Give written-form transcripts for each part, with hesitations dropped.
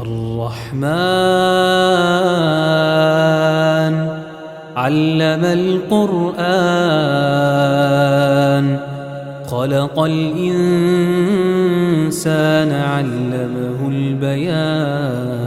الرحمن علم القرآن خلق الإنسان علمه البيان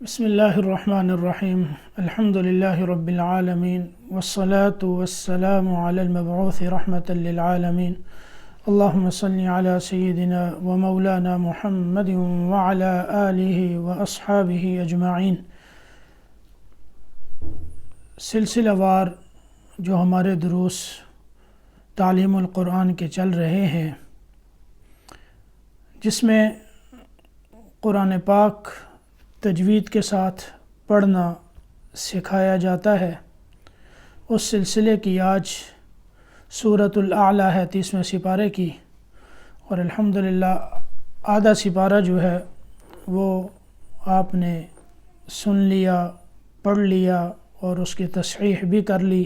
بسم الله الرحمن الرحيم الحمد لله رب العالمين والصلاة والسلام على المبعوث رحمة للعالمين اللهم صل على سيدنا ومولانا محمد وعلى آله وأصحابه أجمعين۔ سلسلہ وار جو ہمارے دروس تعلیم القرآن کے چل رہے ہیں، جس میں قرآن پاک تجوید کے ساتھ پڑھنا سکھایا جاتا ہے، اس سلسلے کی آج سورة الاعلى ہے 30ویں سپارے کی، اور الحمدللہ آدھا سپارہ جو ہے وہ آپ نے سن لیا، پڑھ لیا اور اس کی تصحیح بھی کر لی،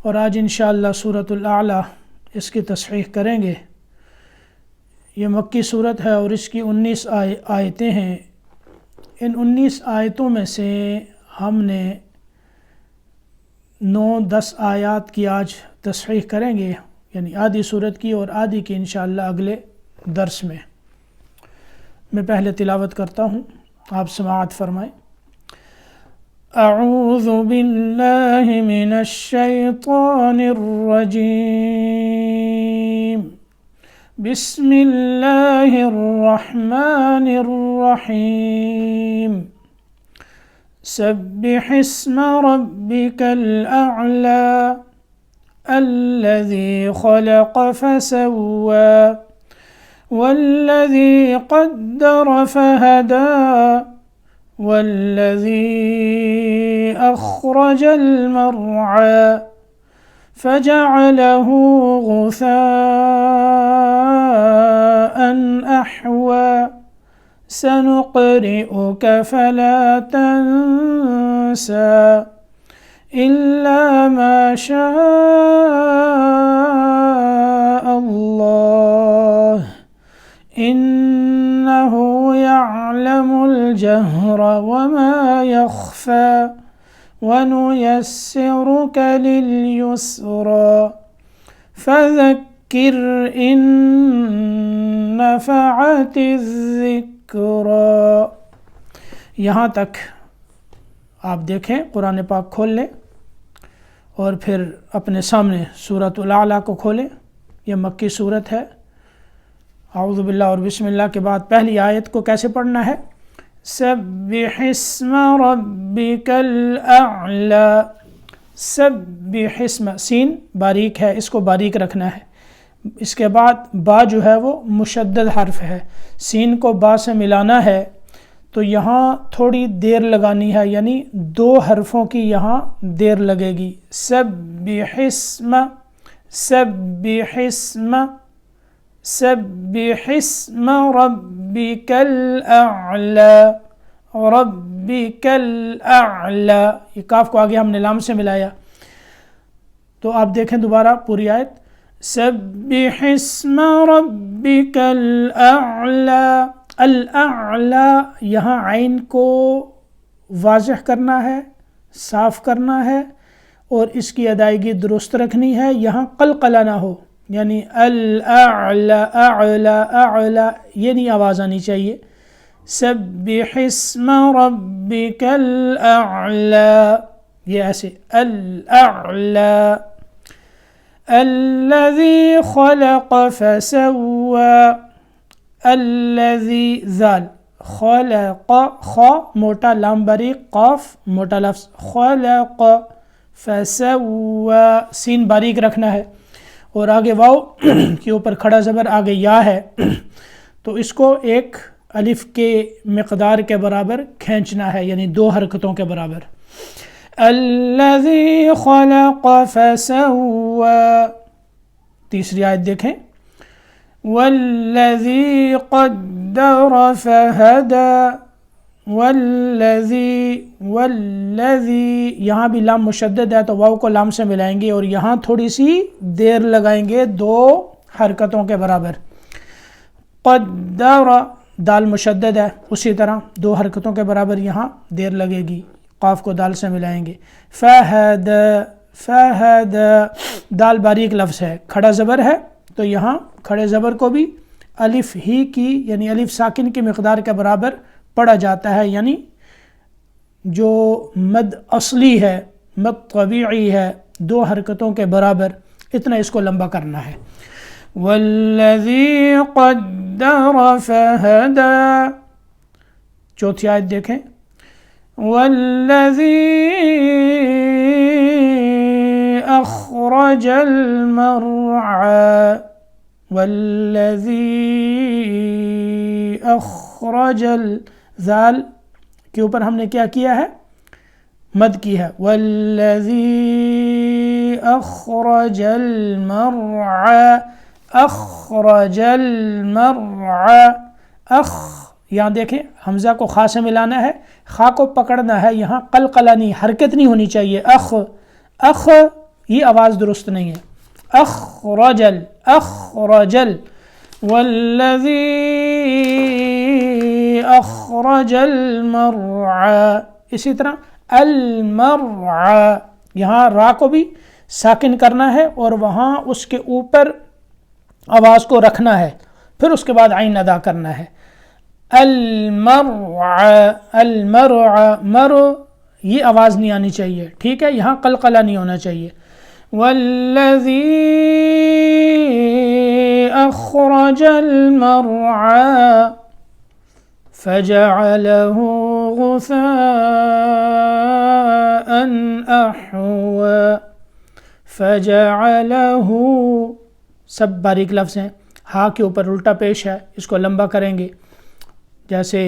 اور آج انشاءاللہ سورة الاعلى اس کی تصحیح کریں گے۔ یہ مکی صورت ہے اور اس کی 19 آیتیں ہیں۔ ان 19 آیتوں میں سے ہم نے 9-10 آیات کی آج تصحیح کریں گے، یعنی آدھی صورت کی اور آدھی کی انشاءاللہ اگلے درس میں۔ میں پہلے تلاوت کرتا ہوں، آپ سماعت فرمائیں۔ اعوذ باللہ من الشیطان الرجیم، بسم اللہ الرحمن الرحیم، سبح اسم ربک الاعلى الذي خلق فسوى والذي قدر فهدى والذي أخرج المرعى فجعله غثاء أحوى سنقرئك فلا تنسى إلا ما شاء الله إنه يعلم الجهر وما يخفى ونيسرك لليسرى فذكر إن نفعت الذكرى۔ یہاں تک آپ دیکھیں، قرآن پاک کھول لیں اور پھر اپنے سامنے سورۃ الاعلیٰ کو کھولیں۔ یہ مکی صورت ہے۔ اعوذ باللہ اور بسم اللہ کے بعد پہلی آیت کو کیسے پڑھنا ہے؟ سبح اسم ربک الاعلی، سبح اسم، سین باریک ہے، اس کو باریک رکھنا ہے۔ اس کے بعد با جو ہے وہ مشدد حرف ہے، سین کو با سے ملانا ہے تو یہاں تھوڑی دیر لگانی ہے، یعنی 2 حرفوں کی یہاں دیر لگے گی۔ سبح اسم، سبح اسم، سبح اسم ربک الاعلی، ربک الاعلی، یہ کاف کو آگے ہم نے لام سے ملایا۔ تو آپ دیکھیں دوبارہ پوری آیت، سبح اسم ربک الاعلی، الاعلی، یہاں عین کو واضح کرنا ہے، صاف کرنا ہے، اور اس کی ادائیگی درست رکھنی ہے، یہاں قلقلہ نہ ہو، یعنی الاعلی اعلی اعلی یہ نہیں آواز آنی چاہیے۔ سبح اسم ربک الاعلی، یہ ایسے الاعلی، الذی خلق فسوى، الذی، ذال، خلق، خا موٹا لام باریک، قاف موٹا لفظ، خلق، فسوى، سین باریک رکھنا ہے، اور آگے واو کے اوپر کھڑا زبر، آگے یا ہے، تو اس کو ایک الف کے مقدار کے برابر کھینچنا ہے، یعنی 2 حرکتوں کے برابر۔ الذی خلق فسوى، تیسری آیت دیکھیں، والذی قدر فہدى، والذی یہاں بھی لام مشدد ہے تو واو کو لام سے ملائیں گے اور یہاں تھوڑی سی دیر لگائیں گے 2 حرکتوں کے برابر. قدر دال مشدد ہے، اسی طرح 2 حرکتوں کے برابر یہاں دیر لگے گی، قاف کو دال سے ملائیں گے. فہد، فہد، دال باریک لفظ ہے، کھڑا زبر ہے تو یہاں کھڑے زبر کو بھی الف ہی کی یعنی الف ساکن کی مقدار کے برابر پڑھا جاتا ہے، یعنی جو مد اصلی ہے، مد طبیعی ہے، 2 حرکتوں کے برابر اتنا اس کو لمبا کرنا ہے. والذی قدر فہدی، چوتھی آیت دیکھیں. والذی اخرج المرعى، والذی اخرج الذال کے اوپر ہم نے کیا کیا ہے؟ مد کی ہے. والذی اخرج المرعى، اخرج المرعى، یہاں دیکھیں حمزہ کو خا سے ملانا ہے، خا کو پکڑنا ہے، یہاں قلقلہ نہیں، حرکت نہیں ہونی چاہیے. اخ یہ آواز درست نہیں ہے. اخرجل، اخرجل. والذی اخرج المرعى، اسی طرح المرعى، یہاں را کو بھی ساکن کرنا ہے اور وہاں اس کے اوپر آواز کو رکھنا ہے، پھر اس کے بعد عین ادا کرنا ہے. المرعى، المرعى، مر یہ آواز نہیں آنی چاہیے، ٹھیک ہے، یہاں قلقلہ نہیں ہونا چاہیے. والذی اخرج المرعى فجعله غثاء احوا، فجعله سب باریک لفظ ہیں، ہا کے اوپر الٹا پیش ہے، اس کو لمبا کریں گے. جیسے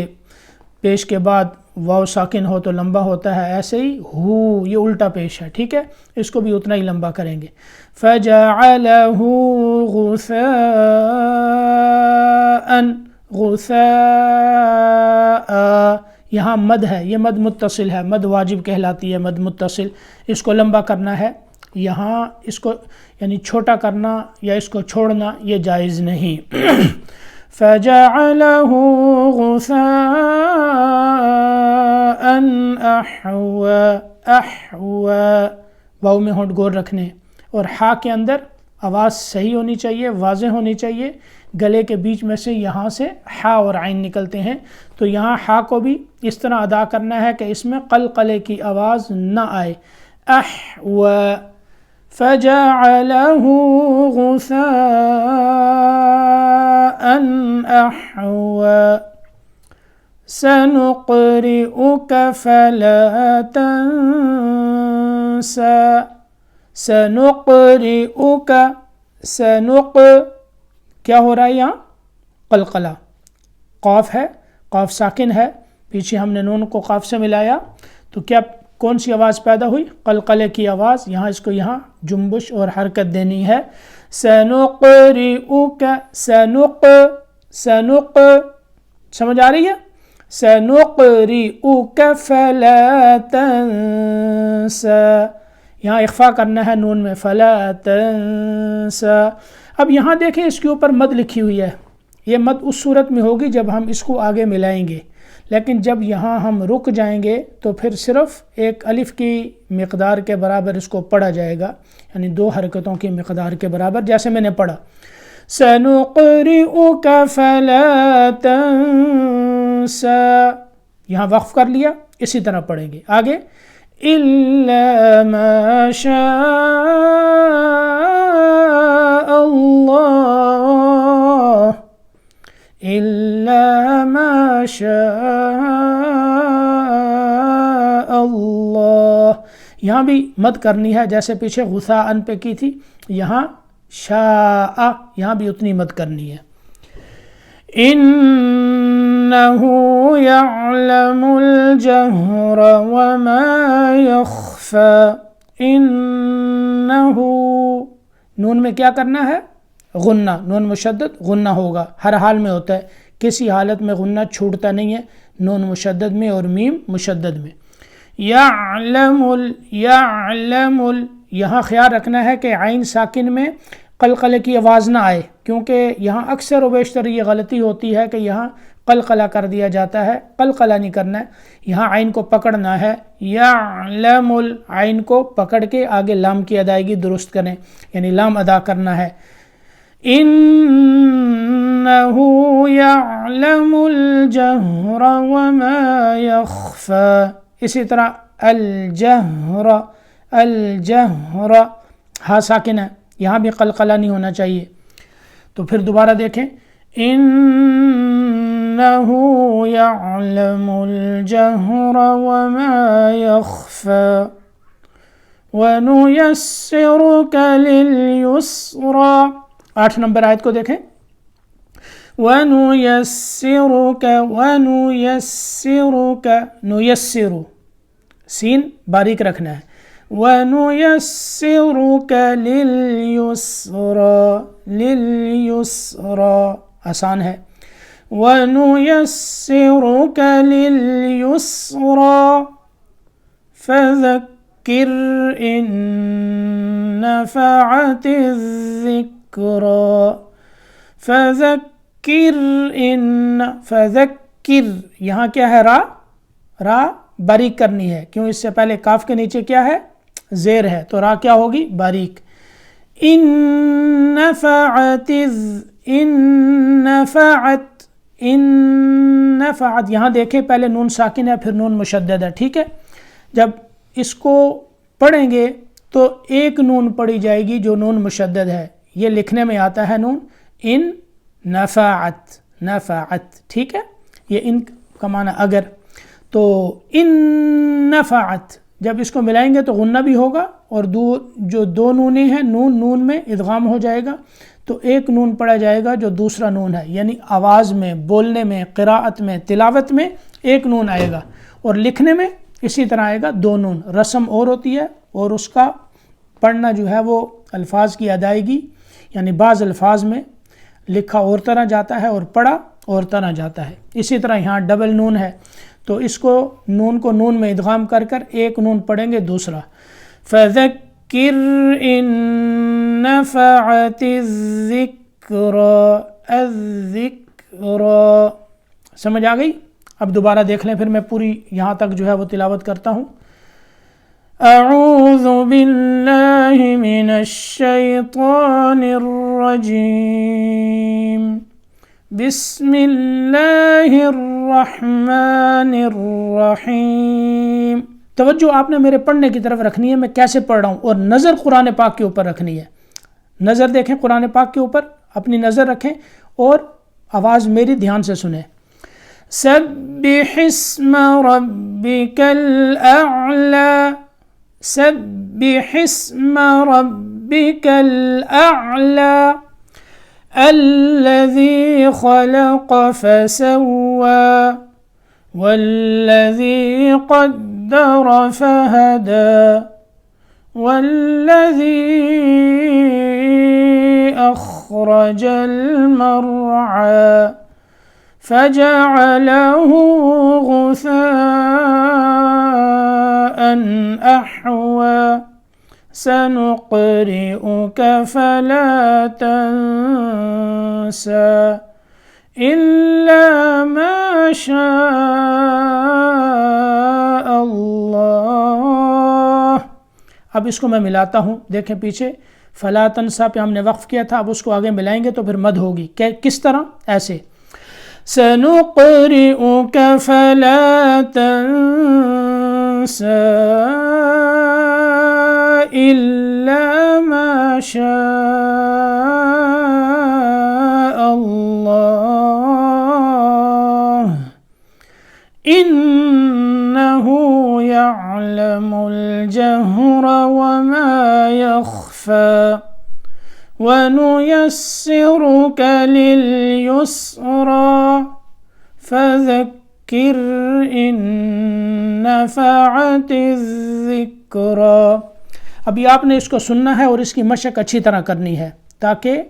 پیش کے بعد واو ساکن ہو تو لمبا ہوتا ہے، ایسے ہی ہو یہ الٹا پیش ہے، ٹھیک ہے، اس کو بھی اتنا ہی لمبا کریں گے. فجعله غثاء، غثاء، یہاں مد ہے، یہ مد متصل ہے، مد واجب کہلاتی ہے، مد متصل. اس کو لمبا کرنا ہے، یہاں اس کو یعنی چھوٹا کرنا یا اس کو چھوڑنا یہ جائز نہیں. فجعله غثاء احوا، احوا، واو میں ہونٹ گور رکھنے، اور ہا کے اندر آواز صحیح ہونی چاہیے، واضح ہونی چاہیے، گلے کے بیچ میں سے یہاں سے ہا اور عین نکلتے ہیں، تو یہاں ہا کو بھی اس طرح ادا کرنا ہے کہ اس میں قلقلے کی آواز نہ آئے. احوا، فجعله غثاء احوا. سنقرئك فلا تنسى، سنقرئك، کیا ہو رہا ہے یہاں؟ قلقلہ، قاف ہے، قاف ساکن ہے، پیچھے ہم نے نون کو قاف سے ملایا تو کیا کون سی آواز پیدا ہوئی؟ قلقلے کی آواز. یہاں اس کو یہاں جنبش اور حرکت دینی ہے. سنقرئك، سنق، سمجھ آ رہی ہے؟ سنقرئك فلا تنسى، یہاں اخفا کرنا ہے نون میں، فلا تنسى. اب یہاں دیکھیں اس کے اوپر مد لکھی ہوئی ہے، یہ مد اس صورت میں ہوگی جب ہم اس کو آگے ملائیں گے، لیکن جب یہاں ہم رک جائیں گے تو پھر صرف ایک الف کی مقدار کے برابر اس کو پڑھا جائے گا، یعنی 2 حرکتوں کی مقدار کے برابر، جیسے میں نے پڑھا سنقرئك فلا تنسى، یہاں وقف کر لیا، اسی طرح پڑھیں گے آگے. إلا ما شاء الله، إلا ما شاء الله، یہاں بھی مد کرنی ہے جیسے پیچھے غثاء پہ کی تھی، یہاں شاء، یہاں بھی اتنی مد کرنی ہے. إنه يعلم الجهر وما يخفى، إنه نون میں کیا کرنا ہے؟ غنہ، نون مشدد غنہ ہوگا، ہر حال میں ہوتا ہے، کسی حالت میں غنہ چھوٹتا نہیں ہے، نون مشدد میں اور میم مشدد میں. یعلم، یعلم، یہاں خیال رکھنا ہے کہ عین ساکن میں قلقلے کی آواز نہ آئے، کیونکہ یہاں اکثر و بیشتر یہ غلطی ہوتی ہے کہ یہاں قلقلہ کر دیا جاتا ہے، قلقلہ نہیں کرنا ہے، یہاں عین کو پکڑنا ہے، یعلم عین کو پکڑ کے آگے لام کی ادائیگی درست کریں، یعنی لام ادا کرنا ہے، انہ یعلم الجہر وما یخفی، اسی طرح الجہر، الجہر ہاں ساکن ہے، یہاں بھی قلقلہ نہیں ہونا چاہیے۔ تو پھر دوبارہ دیکھیں، انہ یعلم الجہر وما یخفی ونیسرک للیسری، 8 نمبر آیت کو دیکھیں، ونیسرک، ونیسرک، نیسر سین باریک رکھنا ہے، وَنُيَسِّرُكَ لِلْيُسْرَى، لِلْيُسْرَى آسان ہے، وَنُيَسِّرُكَ لِلْيُسْرَى فَذَكِّرْ إِن نَفَعَتِ الذِّكْرَى، فَذَكِّرْ إِن، فَذَكِّرْ یہاں کیا ہے، را باریک کرنی ہے، کیوں؟ اس سے پہلے کاف کے نیچے کیا ہے، زیر ہے، تو را کیا ہوگی، باریک، ان نفعت، ان نفعت، ان نفعت، یہاں دیکھیں پہلے نون ساکن ہے پھر نون مشدد ہے، ٹھیک ہے، جب اس کو پڑھیں گے تو ایک نون پڑھی جائے گی جو نون مشدد ہے، یہ لکھنے میں آتا ہے نون، ان نفعت، نفعت، ٹھیک ہے، یہ ان کا معنی اگر، تو ان نفعت جب اس کو ملائیں گے تو غنہ بھی ہوگا، اور جو دو نونیں ہیں، نون نون میں ادغام ہو جائے گا، تو ایک نون پڑھا جائے گا جو دوسرا نون ہے، یعنی آواز میں، بولنے میں، قراءت میں، تلاوت میں ایک نون آئے گا، اور لکھنے میں اسی طرح آئے گا 2 نون، رسم اور ہوتی ہے، اور اس کا پڑھنا جو ہے وہ الفاظ کی ادائیگی، یعنی بعض الفاظ میں لکھا اور طرح جاتا ہے اور پڑھا اور طرح جاتا ہے، اسی طرح یہاں ڈبل نون ہے، تو اس کو نون کو نون میں ادغام کر کر ایک نون پڑھیں گے دوسرا، فَذَكِّرْ إِن نَفَعَتِ الذِّكْرَى، الذِّكْرَى، سمجھ آ گئی؟ اب دوبارہ دیکھ لیں، پھر میں پوری یہاں تک جو ہے وہ تلاوت کرتا ہوں، اعوذ باللہ من الشیطان الرجیم، بسم اللہ الرحمن الرحیم، توجہ آپ نے میرے پڑھنے کی طرف رکھنی ہے، میں کیسے پڑھ رہا ہوں، اور نظر قرآن پاک کے اوپر رکھنی ہے، نظر دیکھیں قرآن پاک کے اوپر، اپنی نظر رکھیں اور آواز میری دھیان سے سنیں، سبح اسم ربک الاعلى، سبح اسم ربک الاعلى الذي خلق فسوى والذي قدر فهدى والذي أخرج المرعى فجعله غثاء أحوى سنقرئك فلا تنسى إلا ما شاء الله، اب اس کو میں ملاتا ہوں، دیکھیں پیچھے فلا تنسا پہ ہم نے وقف کیا تھا، اب اس کو آگے ملائیں گے تو پھر مد ہوگی، کس طرح؟ ایسے، سنقرئك فلا تنسى إلا ما شاء الله إنه يعلم الجهر وما يخفى ونيسرك لليسرى فذكر إن نفعت الذكرى، ابھی آپ نے اس کو سننا ہے اور اس کی مشق اچھی طرح کرنی ہے تاکہ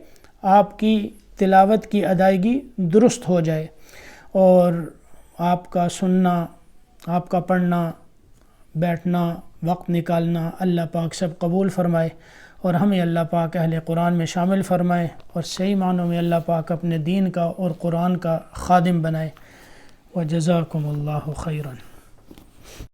آپ کی تلاوت کی ادائیگی درست ہو جائے، اور آپ کا سننا، آپ کا پڑھنا، بیٹھنا، وقت نکالنا اللہ پاک سب قبول فرمائے، اور ہمیں اللہ پاک اہل قرآن میں شامل فرمائے، اور صحیح معنوں میں اللہ پاک اپنے دین کا اور قرآن کا خادم بنائے۔ وجزاکم اللہ خیرا.